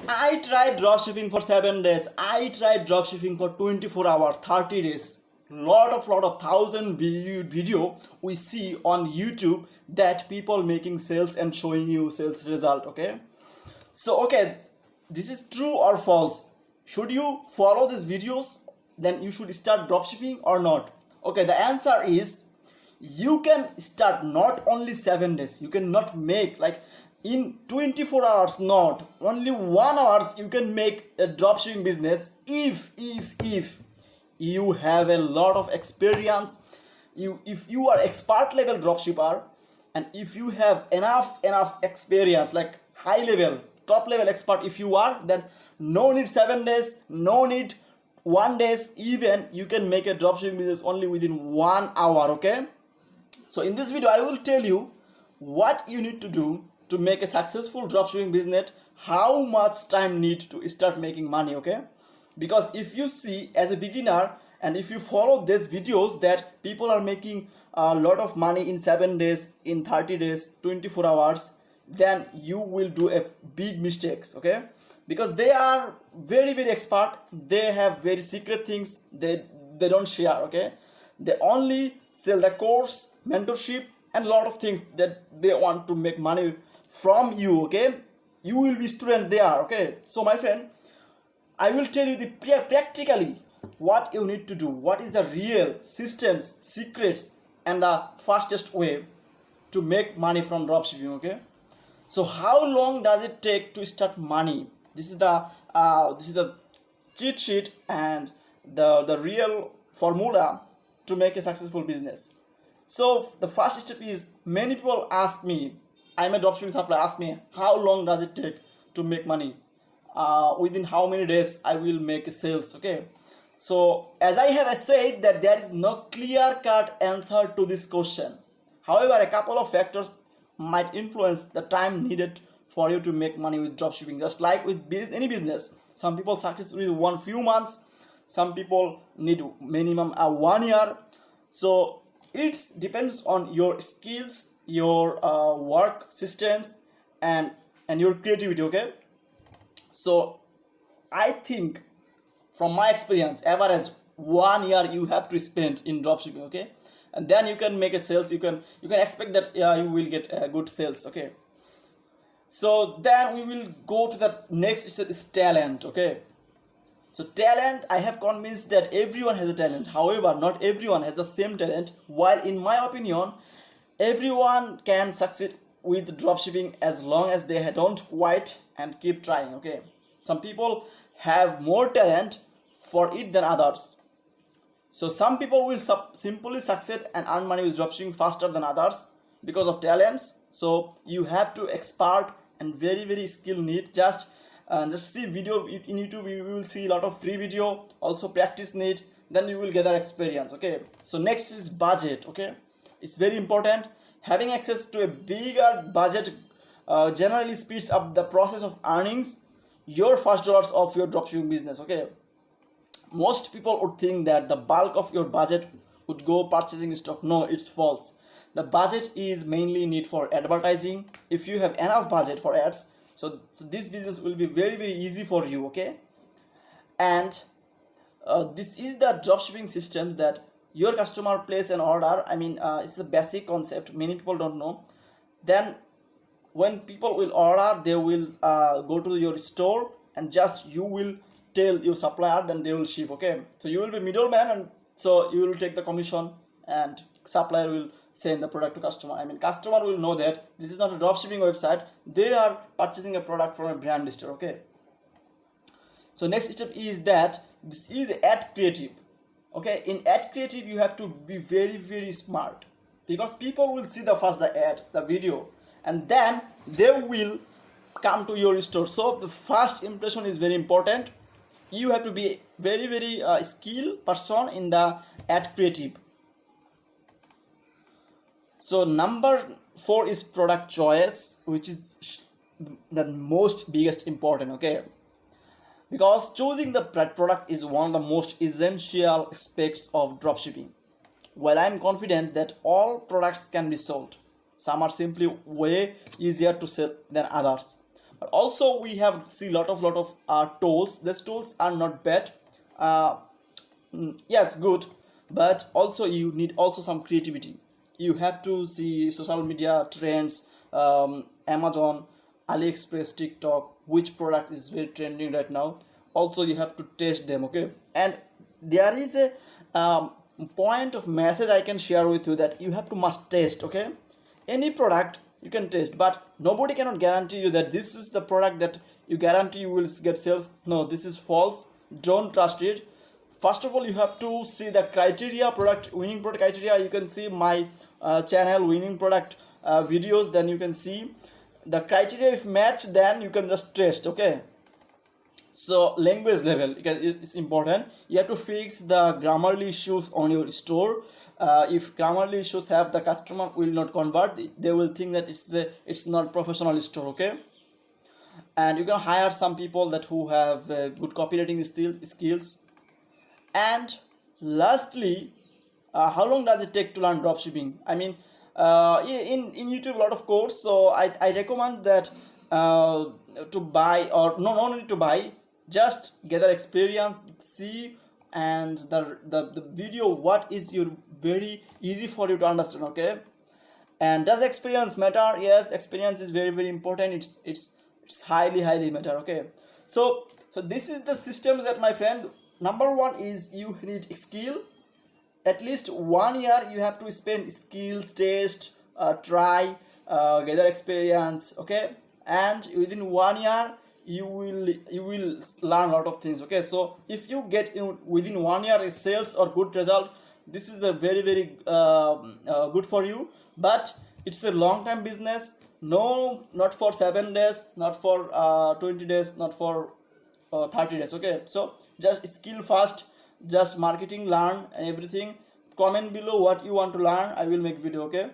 I tried dropshipping for 7 days. I tried dropshipping for 24 hours, 30 days. Lot of thousand viewed video we see on YouTube that people making sales and showing you sales result. Okay. So okay, this is true or false? Should you follow these videos? Then you should start dropshipping or not? Okay, the answer is you can start not only 7 days. You cannot make like in 24 hours, not only 1 hours you can make a dropshipping business if you have a lot of experience, if you are expert level dropshipper, and if you have enough experience like high level top level expert, if you are, then no need 7 days, no need 1 days, even you can make a dropshipping business only within 1 hour. Okay, so in this video I will tell you what you need to do to make a successful dropshipping business, how much time need to start making money. Okay, because if you see as a beginner and if you follow these videos that people are making a lot of money in 7 days, in 30 days, 24 hours, then you will do a big mistakes. Okay, because they are very expert, they have very secret things they don't share. Okay, they only sell the course, mentorship, and a lot of things that they want to make money from you. Okay, you will be student there. Okay, so my friend, I will tell you the practically what you need to do, what is the real systems, secrets, and the fastest way to make money from dropshipping. Okay, so how long does it take to start money? This is the cheat sheet and the real formula to make a successful business. So the first step is, many people ask me, I'm a dropshipping supplier, ask me how long does it take to make money, within how many days I will make sales. Okay, so as I have said that there is no clear cut answer to this question. However, a couple of factors might influence the time needed for you to make money with dropshipping. Just like with any business, some people success with one few months, some people need minimum 1 year. So it depends on your skills, your work systems, and your creativity. Okay, so I think from my experience, average 1 year you have to spend in dropshipping. Okay, and then you can make a sales, you can expect that you will get good sales. Okay, so then we will go to the next is talent. Okay, so talent, I have convinced that everyone has a talent. However, not everyone has the same talent. While in my opinion, everyone can succeed with dropshipping as long as they don't quit and keep trying. Okay, some people have more talent for it than others. So some people will simply succeed and earn money with dropshipping faster than others because of talents. So you have to expert and very skill need. Just see video in YouTube, you will see a lot of free video, also practice need, then you will gather experience. Okay, so next is budget. Okay, it's very important. Having access to a bigger budget generally speeds up the process of earnings your first dollars of your dropshipping business. Okay, most people would think that the bulk of your budget would go purchasing stock. No, it's false. The budget is mainly need for advertising. If you have enough budget for ads, so this business will be very easy for you. Okay, and this is the dropshipping systems that your customer place an order. I mean, it's a basic concept, many people don't know. Then when people will order, they will go to your store, and just you will tell your supplier, then they will ship. Okay, so you will be middleman, and so you will take the commission, and supplier will send the product to customer. I mean, customer will know that this is not a dropshipping website, they are purchasing a product from a brand store. Okay, so next step is that this is ad creative. Okay, in ad creative you have to be very smart, because people will see the ad, the video, and then they will come to your store. So the first impression is very important. You have to be very skilled person in the ad creative. So number 4 is product choice, which is the most biggest important. Okay, because choosing the product is one of the most essential aspects of dropshipping. While I'm confident that all products can be sold, some are simply way easier to sell than others. Also we have see lot of tools. These tools are not bad, uh, yes, good, but also you need also some creativity. You have to see social media trends, Amazon, AliExpress, TikTok, which product is very trending right now. Also you have to test them, okay? And there is a point of message I can share with you, that you have to must test, okay? Any product you can test, but nobody cannot guarantee you that this is the product that you guarantee you will get sales. No, this is false. Don't trust it. First of all, you have to see the criteria, product winning product criteria. You can see my channel winning product videos, then you can see the criteria. If match, then you can just test, okay? So language level is important. You have to fix the grammarly issues on your store. If grammarly issues have, the customer will not convert. They will think that it's not professional store, okay? And you can hire some people that who have good copywriting skills. And lastly, how long does it take to learn dropshipping? I mean, in YouTube a lot of course, so I recommend that to buy, or no need to buy, just gather experience, see, and the video what is your very easy for you to understand, okay? And does experience matter? Yes, experience is very important. It's highly matter, okay? So this is the system that, my friend. Number one is you need skill. At least 1 year you have to spend skills test, try, gather experience, okay? And within 1 year you will learn a lot of things, okay? So if you get within 1 year a sales or good result, this is a very good for you. But it's a long time business. No, not for 7 days, not for 20 days, not for 30 days, okay? So just skill fast, just marketing, learn and everything. Comment below what you want to learn, I will make video, okay?